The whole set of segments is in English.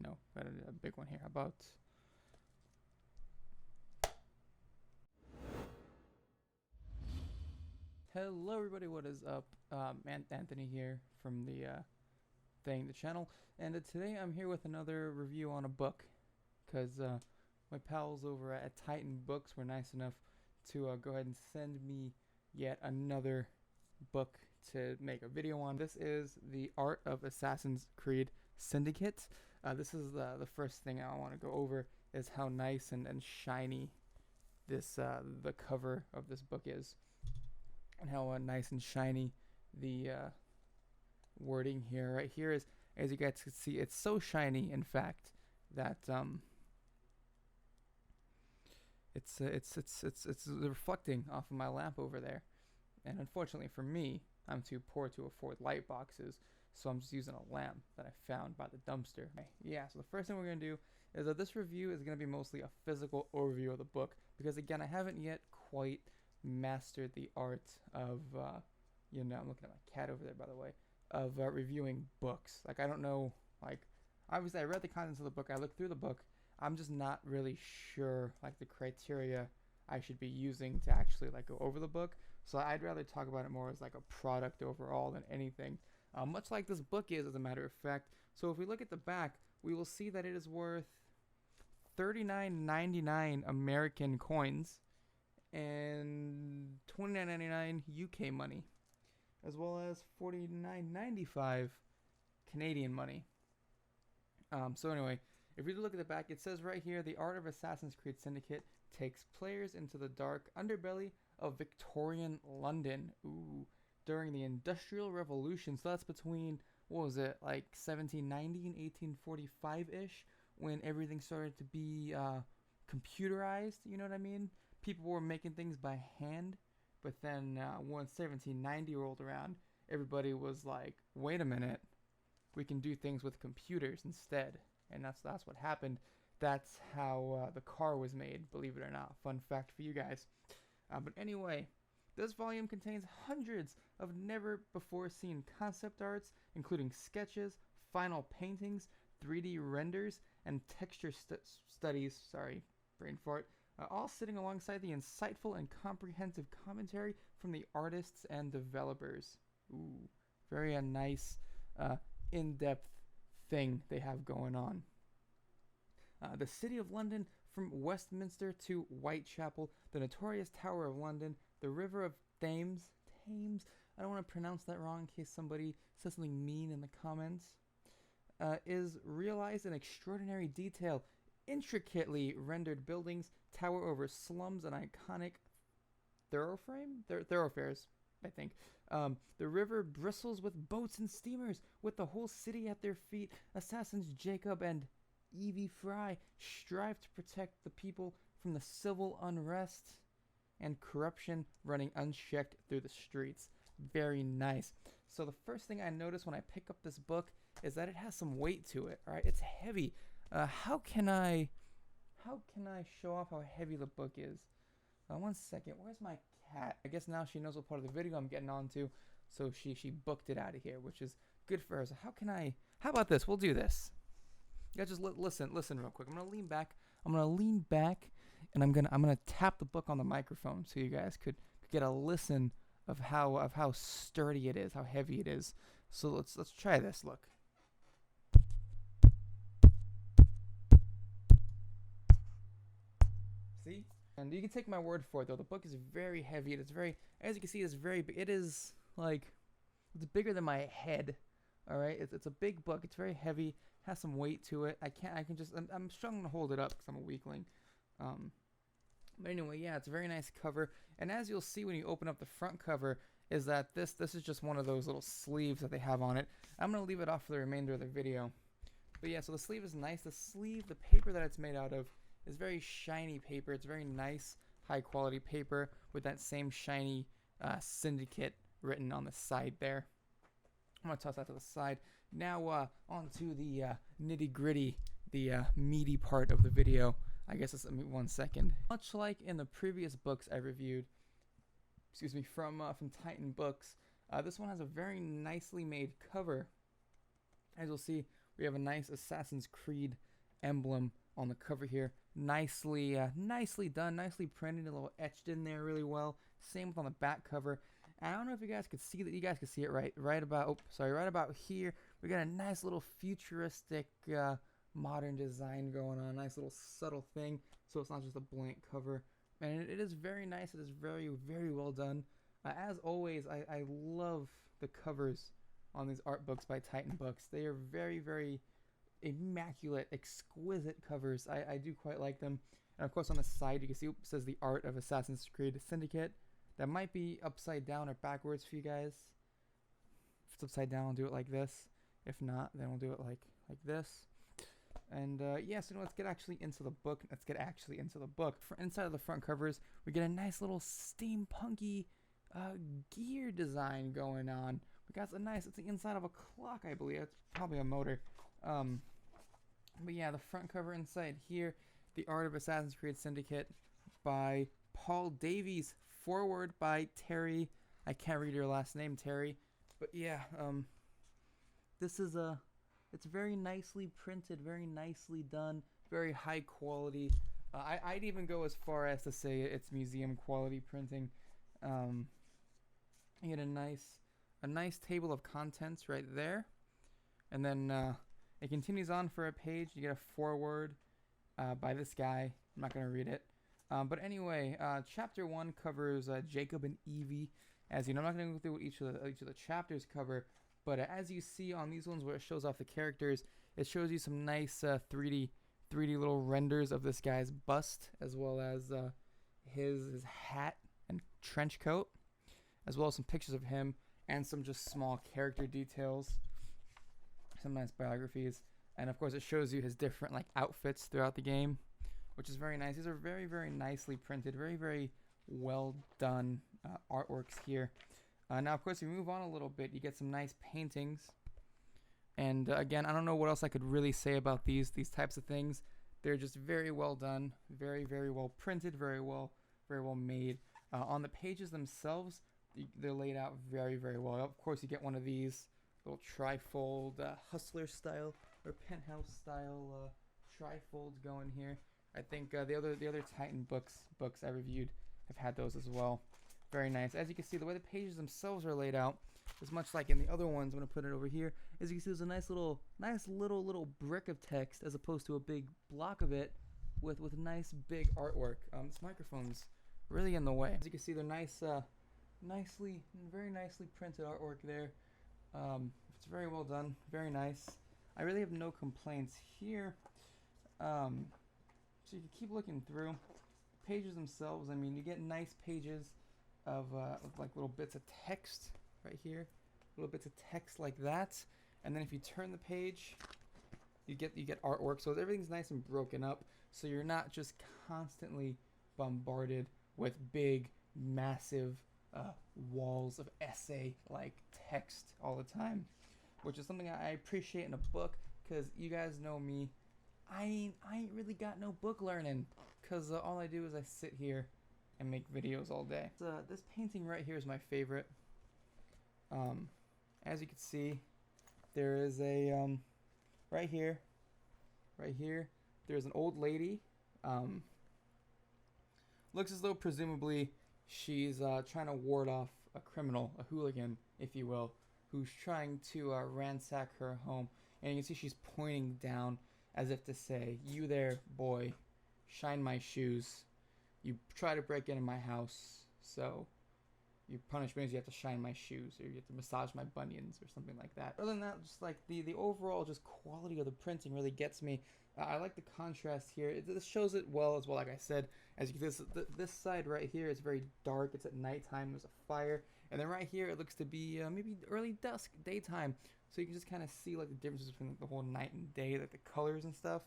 No, got a big one here. How about... Hello everybody, what is up? Anthony here from the channel, and today I'm here with another review on a book, because my pals over at Titan Books were nice enough to go ahead and send me yet another book to make a video on. This is The Art of Assassin's Creed Syndicate. This is the first thing I want to go over, is how nice and shiny this the cover of this book is, and how nice and shiny the wording here. Right here is, as you guys can see, it's so shiny, in fact, that it's reflecting off of my lamp over there. And unfortunately for me, I'm too poor to afford light boxes, so I'm just using a lamp that I found by the dumpster. Yeah, so the first thing we're going to do is that this review is going to be mostly a physical overview of the book, because again, I haven't yet quite mastered the art of, I'm looking at my cat over there, by the way, of reviewing books. Like, I don't know, like, obviously I read the contents of the book, I looked through the book, I'm just not really sure, like, the criteria I should be using to actually, like, go over the book. So I'd rather talk about it more as, like, a product overall than anything. Much like this book is, as a matter of fact. So if we look at the back, we will see that it is worth $39.99 American coins and $29.99 UK money, as well as $49.95 Canadian money. So anyway, if we look at the back, it says right here, the art of Assassin's Creed Syndicate takes players into the dark underbelly of Victorian London. Ooh, during the Industrial Revolution. So that's between, what was it, like 1790 and 1845-ish, when everything started to be computerized, you know what I mean? People were making things by hand, but then once 1790 rolled around, everybody was like, wait a minute, we can do things with computers instead. And that's what happened. That's how the car was made, believe it or not. Fun fact for you guys. But anyway, this volume contains hundreds of never-before-seen concept arts, including sketches, final paintings, 3D renders, and texture studies, sorry, brain fart, all sitting alongside the insightful and comprehensive commentary from the artists and developers. Ooh, very nice, in-depth thing they have going on. The City of London, from Westminster to Whitechapel, the notorious Tower of London, the River of Thames, I don't want to pronounce that wrong in case somebody says something mean in the comments, is realized in extraordinary detail. Intricately rendered buildings tower over slums and iconic thoroughfares, I think. The river bristles with boats and steamers, with the whole city at their feet. Assassins Jacob and Evie Fry strive to protect the people from the civil unrest and corruption running unchecked through the streets. Very nice. So the first thing I notice when I pick up this book is that it has some weight to it. All right, it's heavy. How can I show off how heavy the book is? One second. Where's my cat? I guess now she knows what part of the video I'm getting onto, so she booked it out of here, which is good for her. So how about this? We'll do this. You guys just listen real quick. I'm gonna lean back, and I'm gonna tap the book on the microphone so you guys could get a listen of how sturdy it is, how heavy it is. So let's try this. Look. See? And you can take my word for it, though. The book is very heavy. It is very, as you can see, it's very big. It is like, it's bigger than my head. All right, it's a big book. It's very heavy. Has some weight to it. I'm struggling to hold it up because I'm a weakling. But anyway, yeah, it's a very nice cover. And as you'll see when you open up the front cover, is that this is just one of those little sleeves that they have on it. I'm gonna leave it off for the remainder of the video. But yeah, so the sleeve is nice. The paper that it's made out of is very shiny paper. It's very nice, high quality paper with that same shiny Syndicate written on the side there. I'm gonna toss that to the side. Now on to the nitty gritty, the meaty part of the video. I guess it's 1 second. Much like in the previous books I reviewed, from Titan Books, this one has a very nicely made cover. As you'll see, we have a nice Assassin's Creed emblem on the cover here. Nicely done, nicely printed, a little etched in there really well. Same with on the back cover. And I don't know if you guys could see that. You guys could see it right about here. We got a nice little futuristic modern design going on. Nice little subtle thing, so it's not just a blank cover. And it is very nice. It is very, very well done. As always, I love the covers on these art books by Titan Books. They are very, very immaculate, exquisite covers. I do quite like them. And of course on the side you can see it says the art of Assassin's Creed Syndicate. That might be upside down or backwards for you guys. If it's upside down, I'll do it like this. If not, then we'll do it like this. And yeah, so let's get actually into the book. For inside of the front covers, we get a nice little steampunky gear design going on. We got it's the inside of a clock, I believe. It's probably a motor. But yeah, the front cover inside here, The Art of Assassin's Creed Syndicate by Paul Davies, forward by Terry. I can't read your last name, Terry. But yeah, this is it's very nicely printed, very nicely done, very high quality. I'd even go as far as to say it's museum quality printing. You get a nice table of contents right there, and then it continues on for a page. You get a foreword by this guy. I'm not gonna read it, but anyway, chapter 1 covers Jacob and Evie. As you know, I'm not gonna go through what each of the chapters cover, but as you see on these ones where it shows off the characters, it shows you some nice 3D little renders of this guy's bust, as well as his hat and trench coat, as well as some pictures of him and some just small character details, some nice biographies, and of course it shows you his different outfits throughout the game, which is very nice. These are very, very nicely printed, very, very well done artworks here. Now of course we move on a little bit, you get some nice paintings, and again, I don't know what else I could really say about these types of things. They're just very well done, very, very well printed, very well made. On the pages themselves, they're laid out very, very well. Of course you get one of these little trifold hustler style or penthouse style trifolds going here. I think the other Titan books I reviewed have had those as well. Very nice. As you can see, the way the pages themselves are laid out is much like in the other ones. I'm gonna put it over here. As you can see, there's a nice little brick of text as opposed to a big block of it with nice big artwork. This microphone's really in the way. As you can see, they're very nicely printed artwork there. It's very well done, very nice. I really have no complaints here. So you can keep looking through pages themselves. I mean, you get nice pages of little bits of text right here, little bits of text like that. And then if you turn the page, you get artwork. So everything's nice and broken up, so you're not just constantly bombarded with big, massive walls of essay-like text all the time, which is something I appreciate in a book, because you guys know me, I ain't really got no book learning, because all I do is I sit here and make videos all day. This painting right here is my favorite. As you can see, there is a right here there's an old lady. Looks as though presumably she's trying to ward off a criminal, a hooligan, if you will, who's trying to ransack her home. And you can see she's pointing down as if to say, "You there, boy, shine my shoes. You try to break into my house, so your punishment is you have to shine my shoes, or you have to massage my bunions," or something like that. Other than that, just the overall just quality of the printing really gets me. I like the contrast here. This shows it well as well. Like I said, as you can see, this side right here is very dark. It's at nighttime. There's a fire, and then right here it looks to be maybe early dusk, daytime. So you can just kind of see the differences between the whole night and day, the colors and stuff.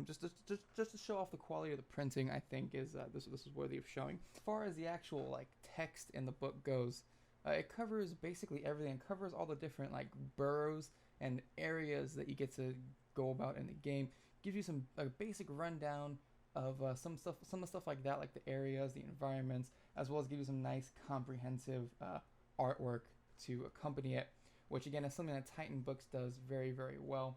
Just to show off the quality of the printing, I think is this is worthy of showing. As far as the actual text in the book goes, it covers basically everything. It covers all the different boroughs and areas that you get to go about in the game. Gives you some basic rundown of some of the stuff like that, like the areas, the environments, as well as give you some nice comprehensive artwork to accompany it. which again is something that Titan Books does very, very well.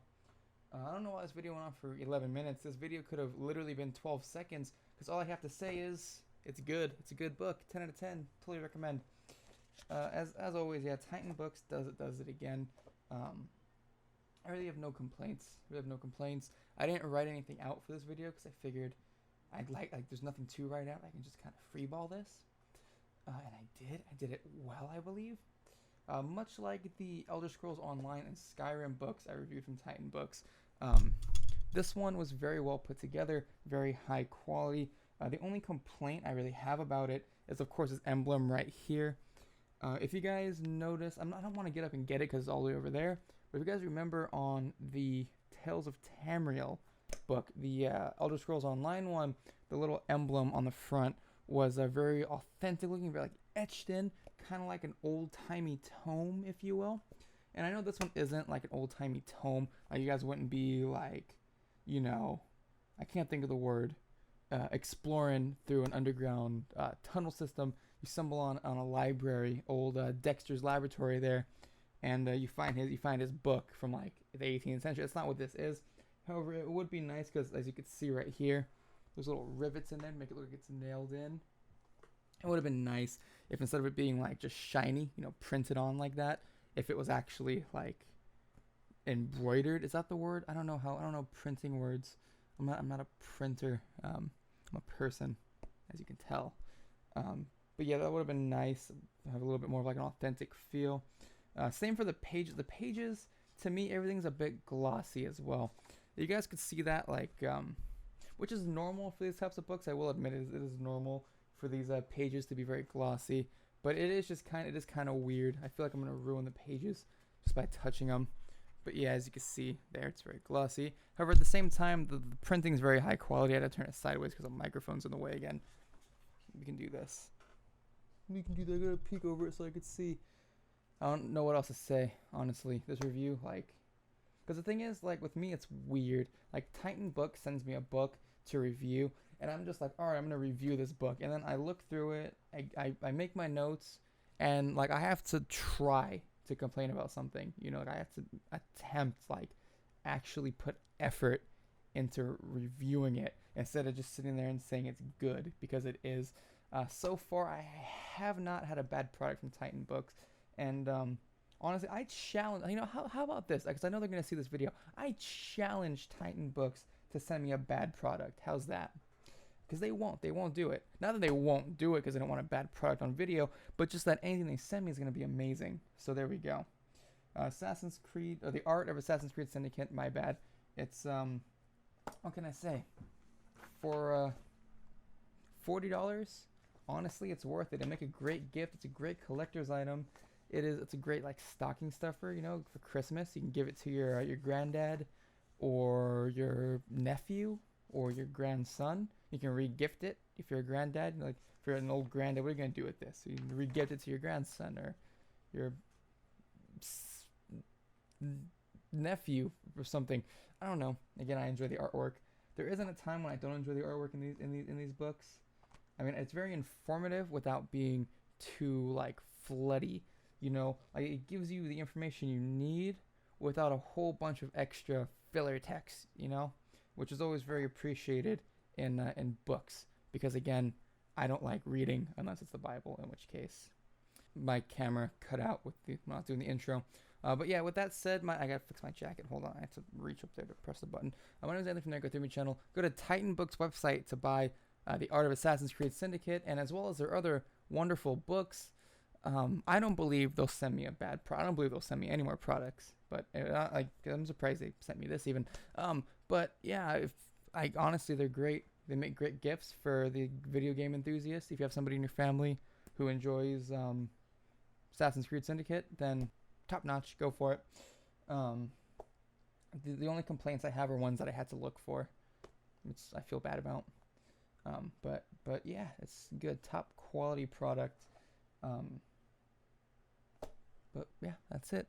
I don't know why this video went on for 11 minutes. This video could have literally been 12 seconds because all I have to say is it's good. It's a good book. 10 out of 10. Totally recommend. As always, yeah, Titan Books does it again. I really have no complaints. I didn't write anything out for this video because I figured I'd like there's nothing to write out. I can just kind of freeball this. And I did it well, I believe. Much like the Elder Scrolls Online and Skyrim books I reviewed from Titan Books, this one was very well put together, very high quality. The only complaint I really have about it is, of course, this emblem right here. If you guys notice, I don't want to get up and get it because it's all the way over there. But if you guys remember on the Tales of Tamriel book, the Elder Scrolls Online one, the little emblem on the front was very authentic looking, very like etched in, kind of like an old-timey tome, if you will. And I know this one isn't like an old-timey tome. You guys wouldn't be like, you know, I can't think of the word, exploring through an underground tunnel system. You stumble on a library, old Dexter's laboratory there, and you find his book from like the 18th century. That's not what this is. However, it would be nice because, as you can see right here, there's little rivets in there to make it look like it's nailed in. It would have been nice if instead of it being like just shiny, you know, printed on like that, if it was actually like embroidered. Is that the word? I don't know printing words. I'm not a printer. I'm a person, as you can tell. But yeah, that would have been nice. Have a little bit more of like an authentic feel. Same for the pages. The pages, to me, everything's a bit glossy as well. You guys could see that, like, which is normal for these types of books. I will admit it is normal for these pages to be very glossy, but it is kind of weird. I feel like I'm gonna ruin the pages just by touching them. But yeah, as you can see there, it's very glossy. However, at the same time, the printing is very high quality. I had to turn it sideways because the microphone's in the way again. We can do this. We can do that. I gotta peek over it so I could see. I don't know what else to say, honestly. This review, like, because the thing is, like, with me, it's weird. Like, Titan Book sends me a book to review, and I'm just like, all right, I'm gonna review this book, and then I look through it, I make my notes, and like I have to try to complain about something, you know, like I have to attempt, like, actually put effort into reviewing it instead of just sitting there and saying it's good, because it is. So far, I have not had a bad product from Titan Books, and honestly, I challenge, you know, how about this? Because I know they're going to see this video. I challenge Titan Books to send me a bad product. How's that? Because they won't do it. Not that they won't do it because they don't want a bad product on video, but just that anything they send me is going to be amazing. So there we go. Assassin's Creed, or the Art of Assassin's Creed Syndicate, my bad. It's, what can I say? For $40, honestly, it's worth it. It make a great gift. It's a great collector's item. It's a great, like, stocking stuffer, you know, for Christmas. You can give it to your granddad or your nephew or your grandson. You can re-gift it if you're a granddad. Like, if you're an old granddad, what are you going to do with this? So you can re-gift it to your grandson or your nephew or something. I don't know. Again, I enjoy the artwork. There isn't a time when I don't enjoy the artwork in these books. I mean, it's very informative without being too, like, floody. You know, like, it gives you the information you need without a whole bunch of extra filler text, you know, which is always very appreciated in books, because again, I don't like reading unless it's the Bible, in which case my camera cut out with not doing the intro. But yeah, with that said, I gotta fix my jacket. Hold on, I have to reach up there to press the button. My name is Anthony from the Go Through Me channel. Go to Titan Books website to buy The Art of Assassin's Creed Syndicate, and as well as their other wonderful books. I don't believe they'll send me a bad product. I don't believe they'll send me any more products, but I'm surprised they sent me this even. But yeah, honestly, they're great. They make great gifts for the video game enthusiast. If you have somebody in your family who enjoys Assassin's Creed Syndicate, then top notch, go for it. The only complaints I have are ones that I had to look for, which I feel bad about. But yeah, it's good, top quality product. But yeah, that's it.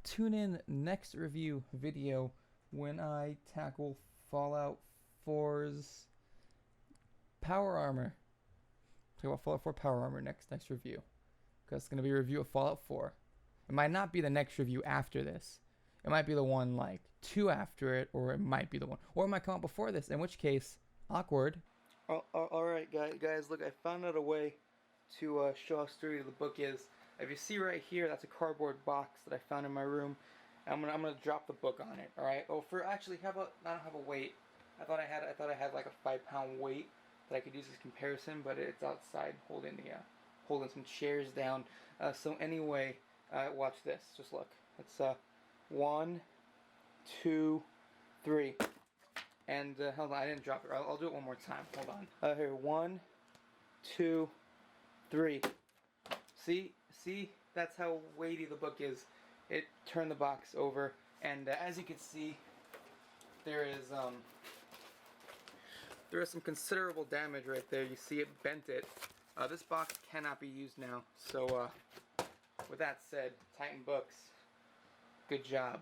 Tune in next review video when I tackle Fallout 4's power armor. Talk about Fallout 4 power armor next review, because it's gonna be a review of Fallout 4. It might not be the next review after this. It might be the one like 2 after it, or it might be the one, or it might come out before this. In which case, awkward. All right, guys. Look, I found out a way to show how sturdy the book is. If you see right here, that's a cardboard box that I found in my room. I'm gonna drop the book on it. All right. Oh, for actually, how about I don't have a weight. I thought I had like a 5-pound weight that I could use as comparison, but it's outside holding some chairs down. So anyway, watch this. Just look. It's 1, 2, 3. And hold on, I didn't drop it. I'll do it one more time. Hold on. Here, 1, 2, 3. See, that's how weighty the book is. It turned the box over, and as you can see, there is some considerable damage right there. You see it bent it. This box cannot be used now. So with that said, Titan Books, good job.